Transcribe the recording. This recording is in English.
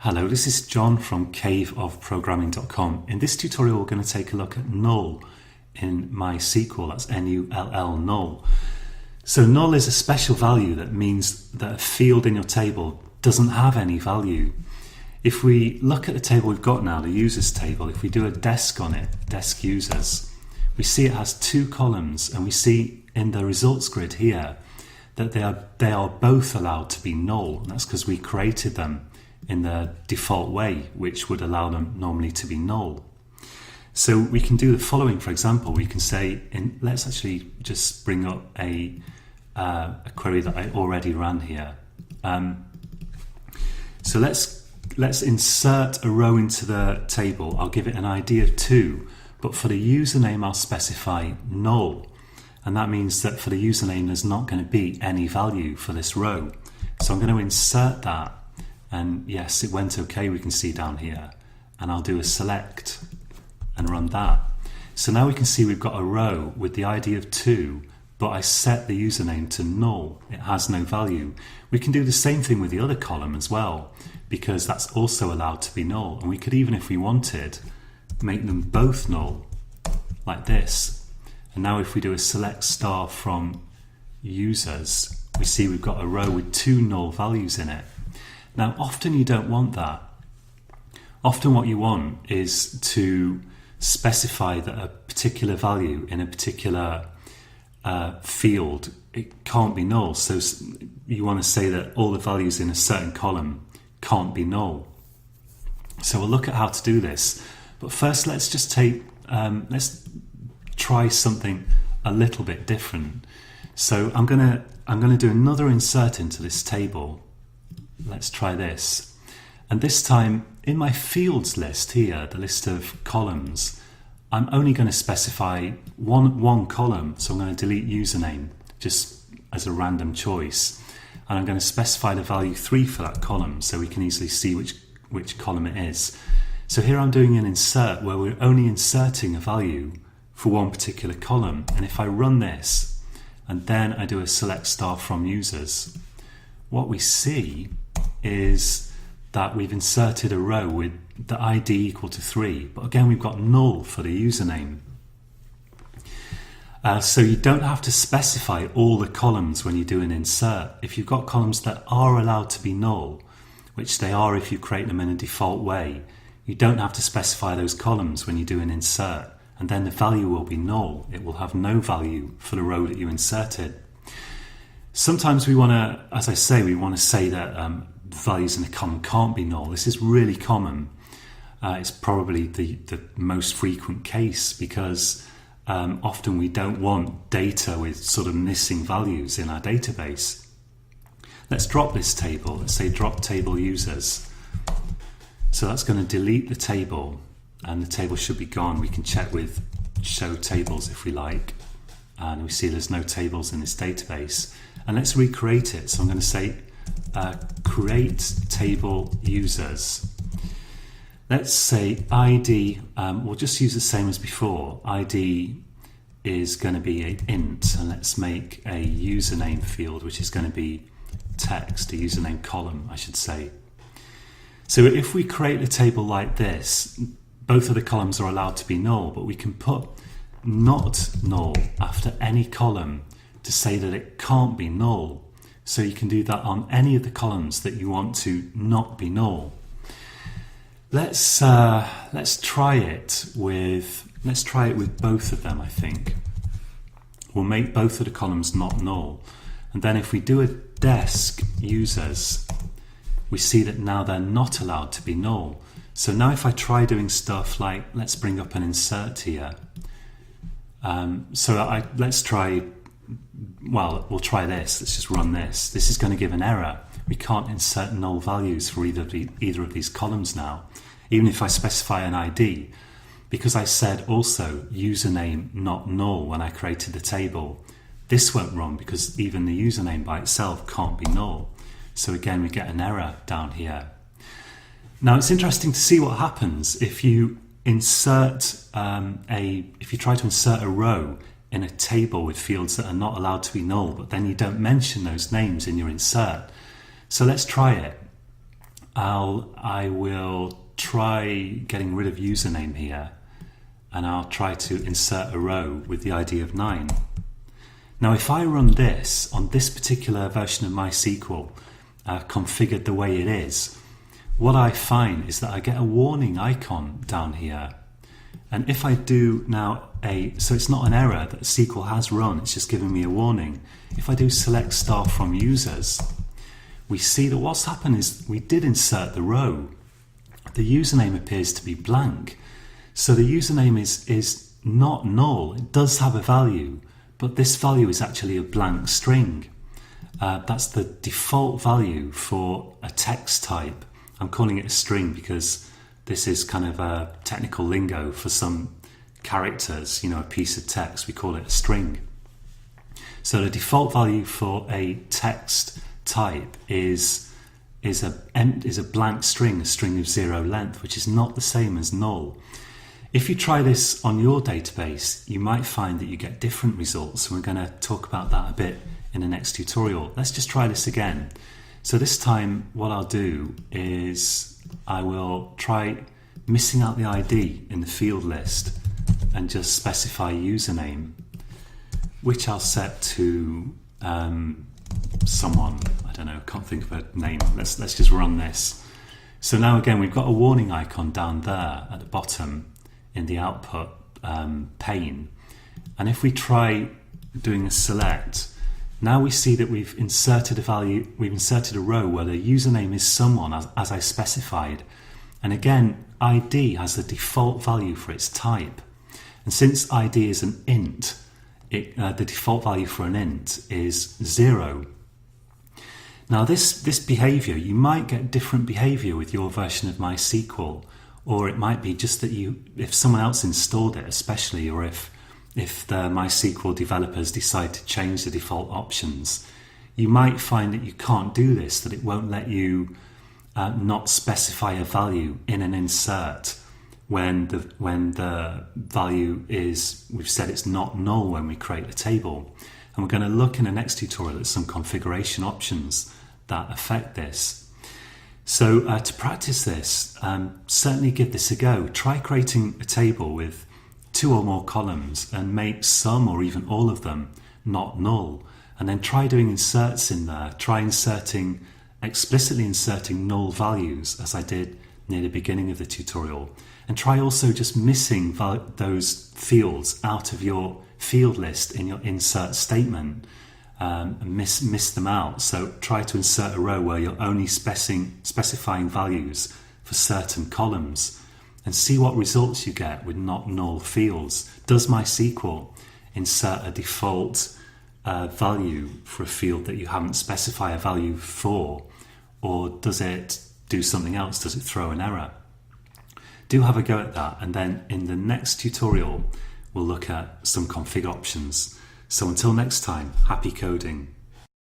Hello, this is John from caveofprogramming.com. In this tutorial, we're going to take a look at null in MySQL. That's N-U-L-L, null. So null is a special value that means that a field in your table doesn't have any value. If we look at the table we've got now, the users table, if we do a desk on it, desk users, we see it has two columns, and we see in the results grid here that they are both allowed to be null. And that's because we created them in the default way, which would allow them normally to be null. So we can do the following. For example, we can say, let's actually just bring up a query that I already ran here. So let's insert a row into the table. I'll give it an ID of 2, but for the username I'll specify null, and that means that for the username there's not going to be any value for this row. So I'm going to insert that, and yes, it went okay, we can see down here, and I'll do a select and run that. So now we can see we've got a row with the ID of 2, but I set the username to null. It has no value. We can do the same thing with the other column as well, because that's also allowed to be null. And we could even, if we wanted, make them both null, like this. And now if we do a select star from users, we see we've got a row with 2 null values in it. Now, often you don't want that. Often what you want is to specify that a particular value in a particular field, it can't be null. So you want to say that all the values in a certain column can't be null. So we'll look at how to do this. But first, let's just let's try something a little bit different. So I'm gonna do another insert into this table. Let's try this. And this time, in my fields list here, the list of columns, I'm only going to specify one column. So I'm going to delete username just as a random choice. And I'm going to specify the value 3 for that column so we can easily see which column it is. So here I'm doing an insert where we're only inserting a value for one particular column. And if I run this and then I do a select star from users, what we see is that we've inserted a row with the ID equal to 3, but again we've got null for the username. So you don't have to specify all the columns when you do an insert. If you've got columns that are allowed to be null, which they are if you create them in a default way, you don't have to specify those columns when you do an insert, and then the value will be null. It will have no value for the row that you inserted. Sometimes we want to, as I say, we want to say that values in a column can't be null. This is really common. It's probably the most frequent case because often we don't want data with sort of missing values in our database. Let's drop this table. Let's say drop table users. So that's going to delete the table, and the table should be gone. We can check with show tables if we like, and we see there's no tables in this database. And let's recreate it. So I'm going to say create table users. Let's say ID, we'll just use the same as before. ID is going to be an int, and let's make a username field, which is going to be text, a username column, I should say. So if we create a table like this, both of the columns are allowed to be null, but we can put not null after any column to say that it can't be null. So you can do that on any of the columns that you want to not be null. Let's try it with both of them. I think we'll make both of the columns not null, and then if we do a desk users, we see that now they're not allowed to be null. So now if I try doing stuff like, let's bring up an insert here. Let's try. Well, we'll try this. Let's just run this. This is going to give an error. We can't insert null values for either of these columns now, even if I specify an ID, because I said also username not null when I created the table. This won't run because even the username by itself can't be null. So again, we get an error down here. Now it's interesting to see what happens if you insert if you try to insert a row in a table with fields that are not allowed to be null, but then you don't mention those names in your insert. So let's try it. I will try getting rid of username here, and I'll try to insert a row with the ID of 9. Now if I run this on this particular version of MySQL, configured the way it is, what I find is that I get a warning icon down here. And if I do now so it's not an error that SQL has run, it's just giving me a warning. If I do select star from users, we see that what's happened is we did insert the row. The username appears to be blank. So the username is not null. It does have a value, but this value is actually a blank string. That's the default value for a text type. I'm calling it a string because this is kind of a technical lingo for some characters, a piece of text. We call it a string. So the default value for a text type is a blank string, a string of 0 length, which is not the same as null. If you try this on your database, you might find that you get different results, and we're going to talk about that a bit in the next tutorial. Let's just try this again. So this time what I'll do is I will try missing out the ID in the field list and just specify username, which I'll set to someone. I don't know, can't think of a name. Let's just run this. So now again we've got a warning icon down there at the bottom in the output pane, and if we try doing a select, now we see that we've inserted a row where the username is someone as I specified, and again ID has the default value for its type, and since ID is an int, the default value for an int is 0. Now this behavior, you might get different behavior with your version of MySQL, or it might be just that if someone else installed it especially, or if the MySQL developers decide to change the default options, you might find that you can't do this, that it won't let you not specify a value in an insert when the value is, we've said it's not null when we create a table. And we're going to look in the next tutorial at some configuration options that affect this. So to practice this, certainly give this a go. Try creating a table with 2 or more columns and make some or even all of them not null. And then try doing inserts in there. Try explicitly inserting null values, as I did near the beginning of the tutorial. And try also just missing those fields out of your field list in your insert statement. And miss them out. So try to insert a row where you're only specifying values for certain columns, and see what results you get with not null fields. Does MySQL insert a default value for a field that you haven't specified a value for, or does it do something else? Does it throw an error? Do have a go at that, and then in the next tutorial we'll look at some config options. So until next time, happy coding.